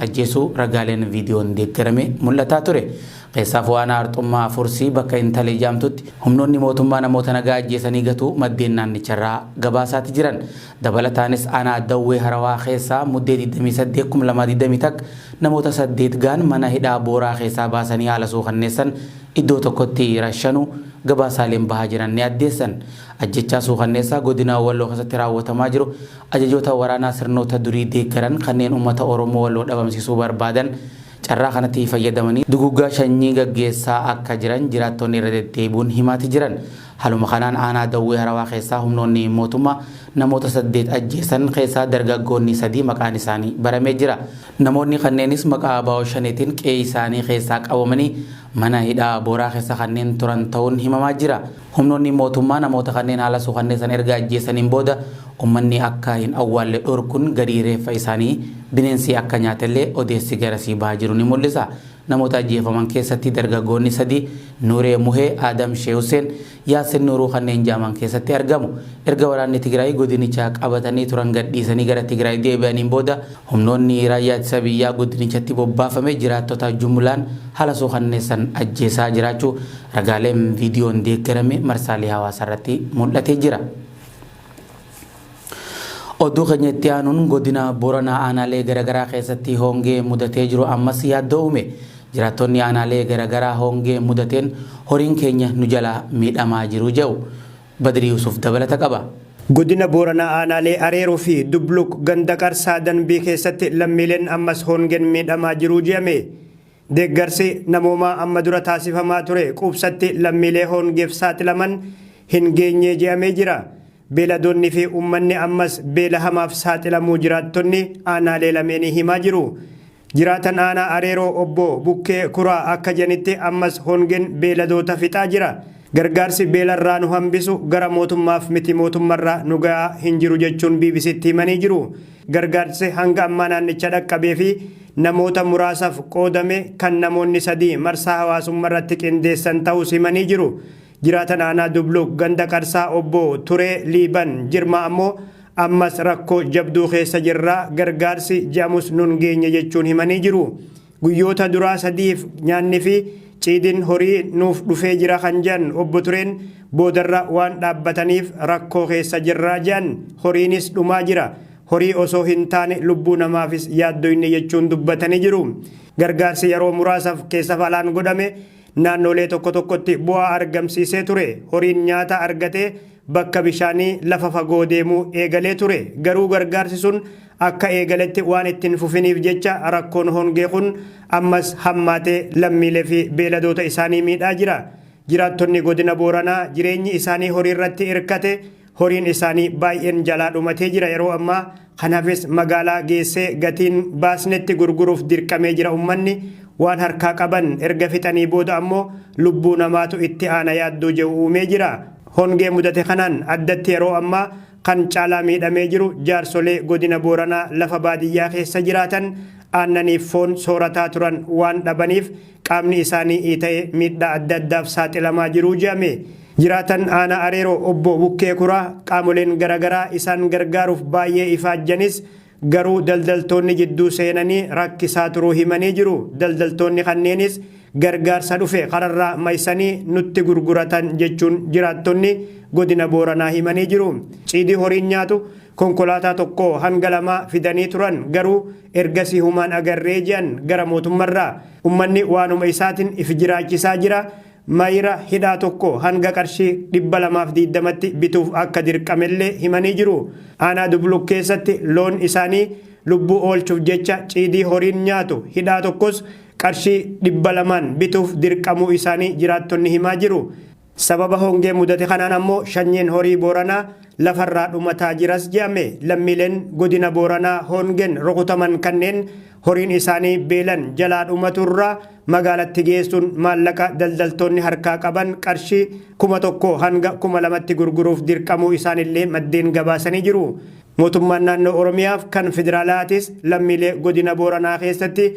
ajjeesuu ragaaleen viidiyoon deeggarame mul'ataa ture. Keessaaf waan arxummaa fursii bakka intalee jaamtutti humnoonni mootummaa namoota nagaa ajjeesanii gatuu maddeen naannicharraa gabaasaatti jiran. Dabalataanis aanaa Dawwee Harawaa keessaa muddee 28 takka namoota 8 gaan mana hidhaa Booraa keessaa baasanii haala suukanneessan iddoo tokkotti rashanu gabaasaaleen bahaa jiran ni addeessan. Ajjechaa suukanneessaa godina Walloo keessatti raawwatamaa jiru ajajoota waraanaa sirnoota durii deeggaran kanneen uummata Oromoo Walloo dhabamsiisuu barbaadan carraa kanatti fayyadamanii duguggaa sanyii gaggeessaa akka jiran jiraattonni irra deddeebi'uun himaati jiran. Haluma kanaan aanaa Dawwee Harawaa keessaa humnoonni mootummaa namoota 8 ajjeesan keessaa dargaggoonni 3 maqaan isaanii baramee jira. Namoonni kanneenis maqaa Abaa'oo Shaneetiin qe'ee isaanii keessaa qabamanii mana hidhaa Booraa keessa kanneen turan ta'uun himamaa jira. Humnoonni mootummaa namoota kanneen haala suukanneessan erga ajjeesaniin booda ummanni akka hin awwaalle dhorkuun gadi reeffa isaanii bineensi akka nyaatellee odeessi garasii bahaa jiru ni mul'isa. Namoota ajjeefaman keessatti dargaggoonni 3 Nuuree Muhee, Adam Shee Hussein, Yaasin Nuuruu kanneen jaaman keessatti argamu. Erga waraanni Tigraay godinicha qabatanii turan gadhiisanii gara Tigraay deebi'aniin booda humnoonni raayyaa ittisa biyyaa godinichatti bobbaafame jiraattota jumlaan haala suukanneessan ajjeesaa jiraachuu ragaaleen viidiyoon deeggarame marsaalee hawaasaa irratti mul'atee jira. Oduu keenyatti aanuun godina Booranaa aanaalee garaagaraa keessatti hongee mudatee jiru ammas yaaddoo uume. Jiraattonni aanaalee garaagaraa hongee mudateen horiin keenya nu jalaa miidhamaa jiru jedhu Badrii Yuusuf dabalata qaba. Godina Booranaa aanaalee Areeroo fi Dubluk ganda Qarsaa Danbii keessatti lammiileen ammas hongeen miidhamaa jiru jedhame. Deeggarsi namoomaa amma dura taasifamaa ture quubsatti lammiilee hongeef saaxilaman hin geenye jedhamee jira. Beeladoonni fi uummanni ammas beela hamaaf saaxilamuu jiraattonni aanaalee lameenii himaa jiru. Jiraatan aanaa Areeroo obbo Bukkee Kuraa akka jedhanitti ammas hongeen beeladoota fixaa jira. Gargaarsi beelarraa nu hambisu gara mootummaaf miti mootummarraa nu gahaa hin jiru jechuun BBCtti himanii jiru. Gargaarsi hanga ammaa naannicha dhaqqabee fi namoota muraasaaf qoodame kan namoonni 3 marsaa hawaasummaa irratti qindeessan ta'us himanii jiru. Jiraatan aanaa Dubluk ganda Qarsaa obbo Turee Liiban Jirma ammoo ammas rakkoo jabduu keessa jirra gargaarsi jedhamus nun geenye jechuun himanii jiru. Guyyoota duraa 3f nyaanni fi ciidin horii nuuf dhufee jira kan jedhan obbo Tureen boodarra waan dhaabbataniif rakkoo keessa jirraa jedhan horiinis dhumaa jira. Horii osoo hin taane lubbuu namaafis yaaddoyne jechuun dubbatanii jiru. Gargaarsi yeroo muraasaaf keessa falaan godhame naannolee tokko tokkotti bu'aa argamsiisee ture. Horiin nyaata argatee bakka bishaanii lafa fagoo deemuu eegalee ture. Garuu gargaarsi sun akka eegaletti waan ittiin fufiniif jecha rakkoon hongee kun ammas hammaatee lammiilee fi beeladoota isaanii miidhaa jira. Jiraattonni godina Booranaa jireenyi isaanii horii irratti hirkate horiin isaanii baay'een jalaa dhumatee jira yeroo ammaa. Kanaafis magaalaa geessee gatiin baasnetti gurguruuf dirqamee jira ummanni. Waan harkaa qaban erga fixanii booda ammoo lubbuu namaatu itti aana yaaddoo jedhu uumee jira. Hongee mudate kanaan addatti yeroo ammaa kan caalaa miidhamee jiru jaarsolee godina Booranaa lafa baadiyyaa keessa jiraatan aannaniif foon soorataa turan waan dhabaniif qaamni isaanii ta'ee miidhaa adda addaaf saaxilamaa jiru jedhame. Jiraatan aanaa Areeroo obbo Bukkee Kuraa qaamoleen garaagaraa isaan gargaaruuf baay'ee ifaajjanis garuu daldaltoonni jidduu seenanii rakkisaa turuu himanii jiru. Daldaltoonni kanneenis gargaarsa dhufe kararraa maysanii nutti gurguratan jechuun jiraattonni godina Booranaa himanii jiru. Ciidii horiin nyaatu konkolaataa tokko hanga 2 fidanii turan garuu ergasii humaan agarree jedhan gara mootummarraa. Ummanni waanuma isaatiin if jiraachisaa jira. Mayira hidhaa tokko hanga qarshii 220tti bituuf akka dirqamellee himanii jiru. Aanaa Dubluk keessatti loon isaanii lubbuu oolchuuf jecha ciidii horiin nyaatu hidhaa tokkos qarshii 200 bituuf dirqamuu isaanii jiraattonni himaa jiru. Sababa hongee mudate kanaan ammoo sanyiin horii Booranaa lafarraa dhumataa jiras jedhame. Lammiileen godina Booranaa hongeen rukutaman kanneen horiin isaanii beelan jalaa dhumaturraa magaalatti geessuun maallaqa daldaltoonni harkaa qaban qarshii 1,000 hanga 2,000tti gurguruuf dirqamuu isaanillee maddeen gabaasanii jiru. Mootummaan naannoo Oromiyaaf kan federaalaatis lammiilee godina Booranaa keessatti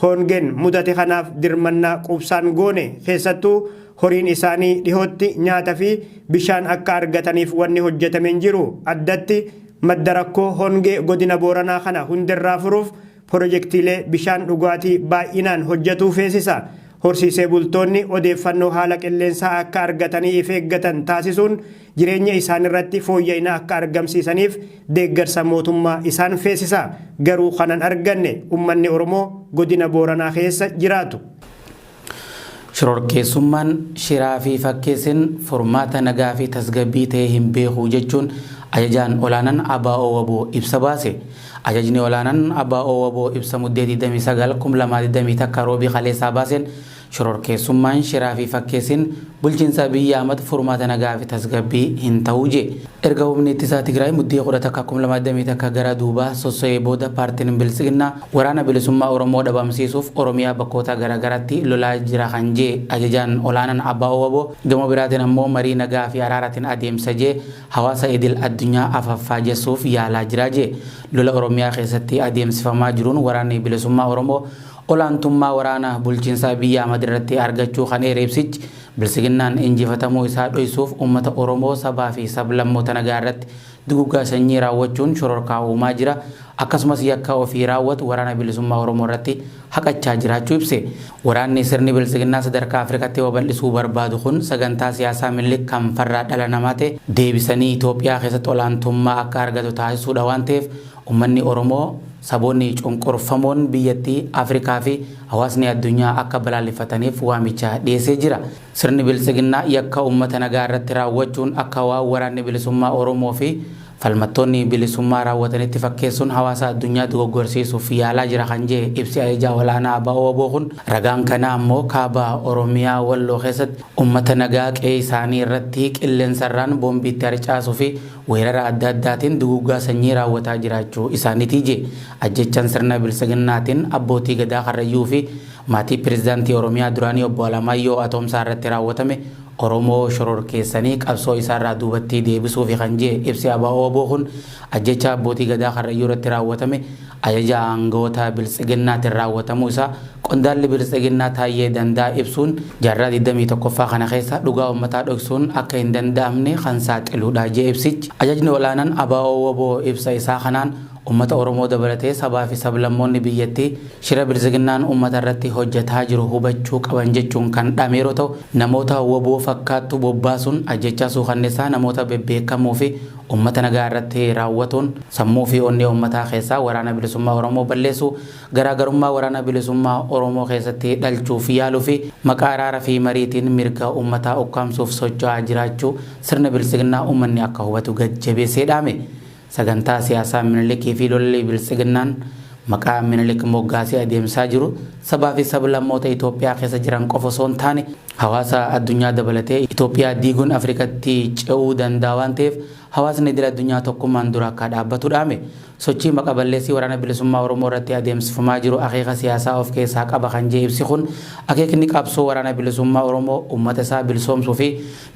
hongeen mudate kanaaf dirmannaa qubsaan goone keessattuu horiin isaanii dhihootti nyaata fi bishaan akka argataniif wanni hojjetameen jiru. Addatti madda rakkoo hongee godina Booranaa kana hundirraa furuuf pirojektiilee bishaan dhugaatii baay'inaan hojjetuu feesisa. Horsiisee bultoonni odeeffannoo haala qilleensaa akka argatanii if eeggatan taasisuun jireenya isaan irratti fooyya'ina akka argamsiisaniif deeggarsa mootummaa isaan feesisa. Garuu kanan arganne uummanni Oromoo godina Booranaa keessa jiraatu. Shororkeessummaan shiraa fi fakkeessin furmaata nagaa fi tasgabbii ta'e hin beeku jechuun ajajaan olaanaan ABO WBO ibsa baase. Ajajni olaanaan ABO WBO ibsa muddee 29 takka roobii kaleessaa baaseen shororkeessummaan shiraa fi fakkeessin bulchiinsa biyya amata furmaata nagaa fi tasgabbii hin ta'u je. Erga humni ittisaa Tigraay muddee 10 takka gara duubaa sossoo'ee booda paartiin Bilisiginnaa waraana bilisummaa Oromoo dhabamsiisuuf Oromiyaa bakkoota garaagaraatti lolaa jira kan je ajajaan olaanaan ABO WBO. Gama biraatiin ammoo marii nagaa fi araaraatiin adeemsa je hawaasa idil addunyaa afaffaajessuuf yaalaa jira je. Lola Oromiyaa keessatti adeemsifamaa jiruun waraanni bilisummaa Oromoo olaantummaa waraana bulchiinsa biyya amata irratti argachuu kan ibsichi Bilisiginnaan injifatamuu isaa dhoysuuf uummata Oromoo sabaa fi sablammoota nagaa irratti duguuggaa sanyii raawwachuun shororkaa uumaa jira. Akkasumas yakka ofii raawwatu waraana bilisummaa Oromoo irratti haqachaa jiraachuu ibse. Waraanni sirni Bilisiginnaa sadarkaa Afrikaatti babal'isuu barbaadu kun sagantaa siyaasaa Minilik kan farraa dhala namaa ta'e deebisanii Itoophiyaa keessatti olaantummaa akka argatu taasisuudha waan ta'eef uummanni Oromoo saboonni cunqurfamoon biyyattii Afrikaa fi hawaasni addunyaa akka balaaleffataniif waamicha dhiyeessee jira. Sirni Bilisiginnaa yakka uummata nagaa irratti raawwachuun akka waan waraanni bilisummaa Oromoo fi falmattoonni bilisummaa raawwatanitti fakkeessuun hawaasa addunyaa dogoggorsiisuuf yaalaa jira kan jedhe ibsi ajajaa olaanaa ABO WBO kun ragaan kana ammoo kaaba Oromiyaa Walloo keessatti uummata nagaa qe'ee isaanii irratti qilleensarraan boombiitti harcaasuu fi weerara adda addaatiin duguuggaa sanyii raawwataa jiraachuu isaaniiti je. Ajjechaan sirna Bilisiginnaatiin abbootii gadaa Karrayyuu fi maatii pirezidaantii Oromiyaa duraanii obbo Alamaayyoo Atoomsaa irratti raawwatame Oromoo shororkeessanii qabsoo isaarraa duubatti deebisuuf kan jedhe ibsi ABO WBO kun ajjecha abbootii gadaa Karrayyuu irratti raawwatame ajaja aangawoota Bilisiginnaatiin raawwatamuu isaa qondaalli Bilisiginnaa Taayyee Danda'a ibsuun jaarraa 21ffaa kana keessa dhugaa uummataa dhoksuun akka hin danda'amne kan saaxiluudha jedhe ibsichi. Ajajni olaanaan ABO WBO ibsa isaa kanaan ummata Oromoo dabalatee sabaa fi sablammoonni biyyattii shira Bilisiginnaan ummata irratti hojjetaa jiru hubachuu qaban jechuun kan dhame yeroo ta'u namoota WBO fakkaattu bobbaasuun ajjechaa suukanneessaa namoota bebbeekamoo fi ummata nagaa irratti raawwatuun sammuu fi onnee ummataa keessaa waraana bilisummaa Oromoo balleessuu garaagarummaa waraana bilisummaa Oromoo keessatti dhalchuuf yaaluu fi maqaa araaraa fi mariitiin mirga ummataa ukkaamsuuf socho'aa jiraachuu sirna Bilisiginnaa ummanni akka hubatu gad-jabeessee dhaame. Sagantaa siyaasaa Minilikii fi lolli Bilisiginnaan maqaa Minilik moggaasee adeemsaa jiru sabaa fi sablammoota Itoophiyaa keessa jiran qofa osoo hin taane hawaasa addunyaa dabalatee Itoophiyaa diiguun Afrikatti ce'uu danda'a waan ta'eef hawaasni idil addunyaa tokkummaan dura akka dhaabbatu dhaame. Sochii maqaa balleessii waraana bilisummaa Oromoo irratti adeemsifamaa jiru akeeka siyaasaa of keessaa qaba kan jedhe ibsi kun akeekni qabsoo waraana bilisummaa Oromoo uummata isaa bilisoomsuu fi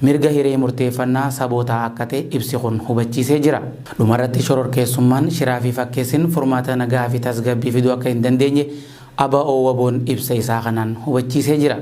mirga hiree murteeffannaa sabootaa akka ta'e ibsi kun hubachiisee jira. Dhumarratti shororkeessummaan shiraa fi fakkeessin furmaata nagaa fi tasgabbii fiduu akka hin dandeenye ABO WBO'n ibsa isaa kanaan hubachiisee jira.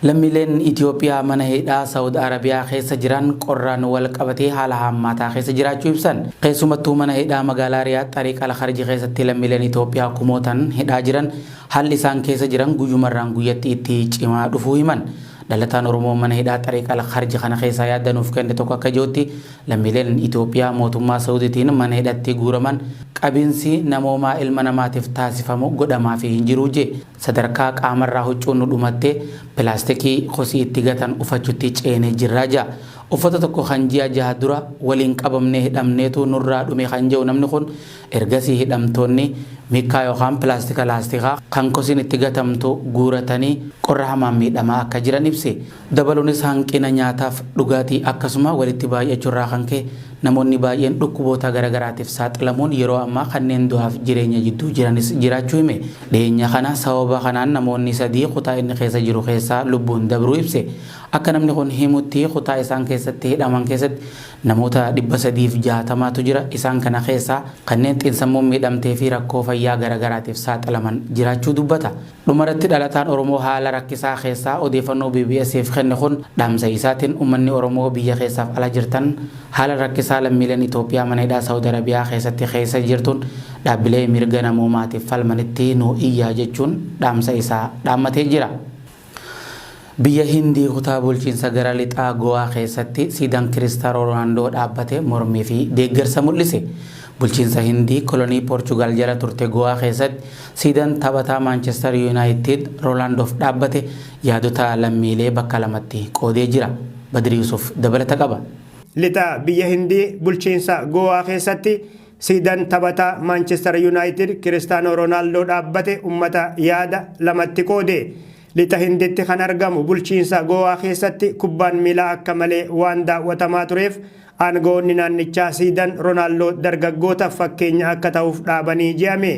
Lammiileen Itoophiyaa mana hidhaa Saawud Arabiyaa keessa jiran qorraan wal qabatee haala hammaataa keessa jiraachuu ibsan. Keessumattuu mana hidhaa magaalaa Riyaad Xariiqa Al-Kharji keessatti lammiileen Itoophiyaa kumootaan hidhaa jiran haalli isaan keessa jiran guyyumarraan guyyatti itti cimaa dhufuu himan. Dhalataan Oromoo mana hidhaa Xariiqa Al-Kharji kana keessaa yaadanuuf kenne tokko akka jirutti lammiileen Itoophiyaa mootummaa Saawudiitiin mana hidhatti guuraman qabiinsi namoomaa ilma namaatiif taasifamu godhamaa fi hin jiru je. Sadarkaa qaamarraa huccuun nu dhumattee pilaastikii kosii itti gatan uffachuutti ceenee jirraa jira. Uffata tokko kan ji'a jaha dura waliin qabamnee hidhamneetu nurraa dhume kan jedhu namni kun ergasii hidhamtoonni mikaa yookaan pilaastika laastikaa kan kosiin itti gatamtu guuratanii qorra hamaan miidhamaa akka jiran ibse. Dabaluunis hanqina nyaataaf dhugaatii akkasuma walitti baay'achuurraa kan ka'e namoonni baay'een dhukkuboota garaagaraatiif saaxilamuun yeroo ammaa kanneen du'aaf jireenya jidduu jiranis jiraachuu hime. Dhiyeenya kana sababa kanaan namoonni 3 kutaa inni keessa jiru keessaa lubbuun dabruu ibse. Akka namni kun himutti kutaa isaan keessatti hidhaman keessatti namoota 360tu jira. Isaan kana keessaa kanneen xiinsammuun miidhamtee fi rakkoo fayyaa garaagaraatiif saaxilaman jiraachuu dubbata. Dhumarratti dhalataan Oromoo haala rakkisaa keessaa odeeffannoo BBS'f kenne kun dhaamsa isaatiin uummanni Oromoo biyya keessaaf ala jirtan haala rakkisaa keessaa lammiileen Itoophiyaa mana hidhaa Saawud Arabiyaa keessatti keessa jirtuun dhaabbilee mirga namoomaatiif falmanitti nu iyyaa jechuun dhaamsa isaa dhaammatee jira. Biyya Hindii kutaa bulchiinsa gara lixaa Go'aa keessatti siidaan Kiristaanoo Roonaaldoo dhaabbate mormii fi deeggarsa mul'ise. Bulchiinsa Hindii kolonii Poorchugaal jala turte Go'aa keessatti siidaan taphataa Maanchestar Yuunaayitid Roonaaldoof dhaabbate yaadota lammiilee bakka lamatti qoodee jira. Badri Yusuf dabalata qaba. Lixa biyya Hindii bulchiinsa Go'aa keessatti siidaan taphataa Maanchestar Yuunaayitid Kiristaanoo Roonaaldoo dhaabbate ummata yaada lamatti qoode. Lixa Hindiitti kan argamu bulchiinsa Go'aa keessatti kubbaan miilaa akka malee waan daawwatamaa tureef aangawoonni naannichaa siidaan Roonaaldoo dargaggoota fakkeenya akka ta'uuf dhaabanii jedhame.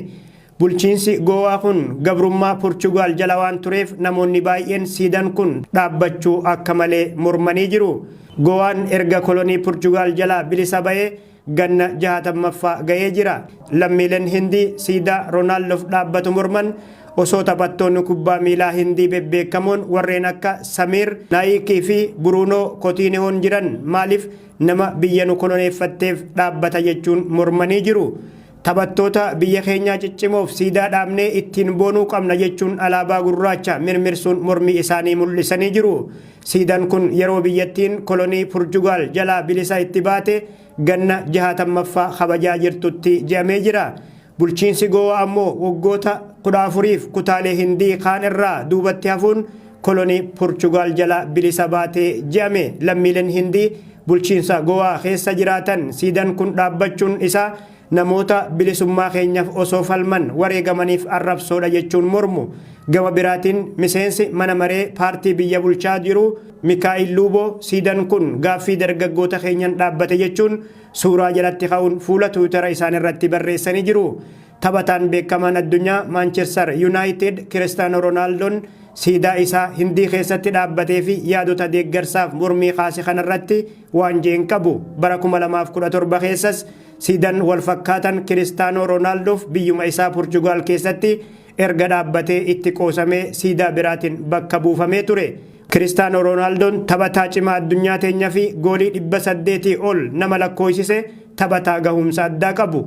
Bulchiinsi Go'aa kun gabrummaa Poorchugaal jala waan tureef namoonni baay'een siidaan kun dhaabbachuu akka malee mormanii jiru. Go'aan erga kolonii Poorchugaal jala bilisa ba'ee ganna 60ffaa ga'ee jira. Lammiileen Hindii siidaa Roonaaldoof dhaabbatu morman osoo taphattoonni kubbaa miilaa Hindii bebbeekamoon warreen akka Samiir Naayikii fi Buruunoo Kotiinihoon jiran maaliif nama biyya nu koloneeffatteef dhaabbata jechuun mormanii jiru. Taphattoota biyya keenyaa ciccimoof siidaa dhaabnee ittiin boonuu qabna jechuun alaabaa gurraacha mirmirsuun mormii isaanii mul'isanii jiru. Siidaan kun yeroo biyyattiin kolonii Poorchugaal jalaa bilisa itti baate ganna 60ffaa kabajaa jirtutti jedhamee jira. Bulchiinsi Go'aa ammoo waggoota 14f kutaalee Hindii kaan irraa duubatti hafuun kolonii Poorchugaal jala bilisa baatee jedhame. Lammiileen Hindii bulchiinsa Go'aa keessa jiraatan siidaan kun dhaabbachuun isaa namoota bilisummaa keenyaaf osoo falman wareegamaniif arrabsoodha jechuun mormu. Gama biraatiin miseensi mana maree paartii biyya bulchaa jiru Mikaa'il Luuboo siidaan kun gaaffii dargaggoota keenyan dhaabbate jechuun suuraa jalatti ka'uun fuula Tiwiitara isaan irratti barreessanii jiru. Taphataan beekamaan addunyaa Maanchestar Yuunaayitid Kiristaanoo Roonaaldoon siidaa isaa Hindii keessatti dhaabbatee fi yaadota deeggarsaaf mormii kaase kanarratti waan jeen qabu. Bara 2017 keessas siidaan wal fakkaatan Kiristaanoo Roonaalddoof biyyuma isaa Poorchugaal keessatti erga dhaabbatee itti qoosamee siidaa biraatiin bakka buufamee ture. Kiristaanoo Roonaaldoon taphataa cimaa addunyaa teenyaa fi goolii 800 ol nama lakkoofsise taphataa gahumsa addaa qabu.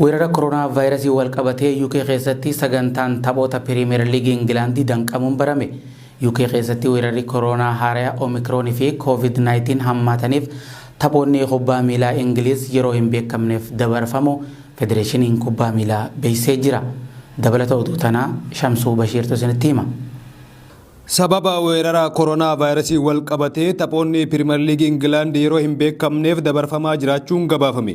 Weerara koronaa vaayirasii wal qabatee UK keessatti sagantaan taphoota Piriimeer Liigii Ingilaandii danqamuun barame. UK keessatti weerarri koronaa haaraa Omikroonii fi COVID-19 hammaataniif taphoonni kubbaa miilaa Ingiliiz yeroo hin beekamneef dabarfamu Federeeshiniin kubbaa miilaa beeksisee jira. Dabalata oduu tanaa Shamsuu Bashiirtu isinitti hima. Sababa weerara koronaa vaayirasii wal qabatee taphoonni Piriimeer Liigii Ingilaandii yeroo hin beekamneef dabarfamaa jiraachuun gabaafame.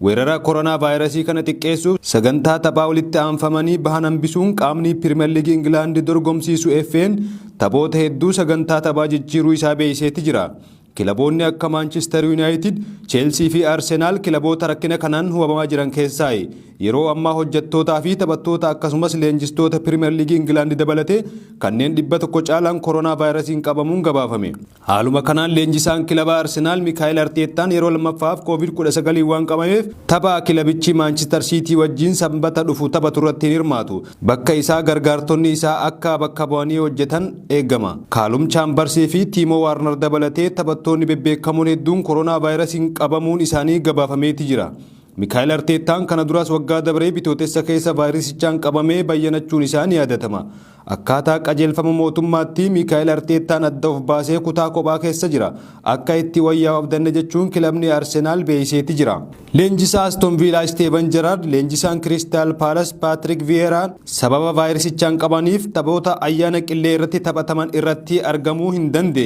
Weerara koronaa vaayirasii kana xiqqeessuuf sagantaa taphaa walitti aanfamanii bahan hambisuun qaamni Piriimeer Liigii Ingilaandii dorgomsiisu FA'n taphoota hedduu sagantaa taphaa jijjiiruu isaa beeksiseeti jira. Kilaboonni akka Maanchestar Yuunaayitid, Cheelsii fi Arsenaal kilaboota rakkina kanaan hubamaa jiran keessaa yeroo ammaa hojjettootaa fi taphattoota akkasumas leenjistoota Piriimeer Liigii Ingilaandii dabalatee kanneen 100 caalaan koronaa vaayirasiin qabamuun gabaafame. Haaluma kanaan leenjisaan kilaba Arsenaal Mikaa'el Arteettaan yeroo lammaffaaf COVID-19 waan qabameef tapha kilabichi Maanchestar Siitii wajjin sanbata dhufu taphatu irratti hin hirmaatu. Bakka isaa gargaartonni isaa akka bakka bu'anii hojjetan eegama. Kaalum Chaambarsii fi Tiimoo Waarnar dabalatee taphattoonni bebbeekamoon hedduun koronaa vaayirasiin qabamuun isaanii gabaafameeti jira. Mikaa'el Arteettaan kana duras waggaa dabree bitootessa keessa vaayirasichaan qabamee bayyanachuun isaa ni yaadatama. Akkaataa qajeelfama mootummaatti Mikaa'el Arteettaan adda of baasee kutaa kophaa keessa jira. Akka itti wayyaa abdanne jechuun kilabni Arsenaal beeksiseeti jira. Leenjisaa Aston Villaa Steven Gerrard, leenjisaan Crystal Palace Patrick Vieira sababa vaayirasichaan qabaniif taphoota ayyaana qillee irratti taphataman irratti argamuu hin dandeenye.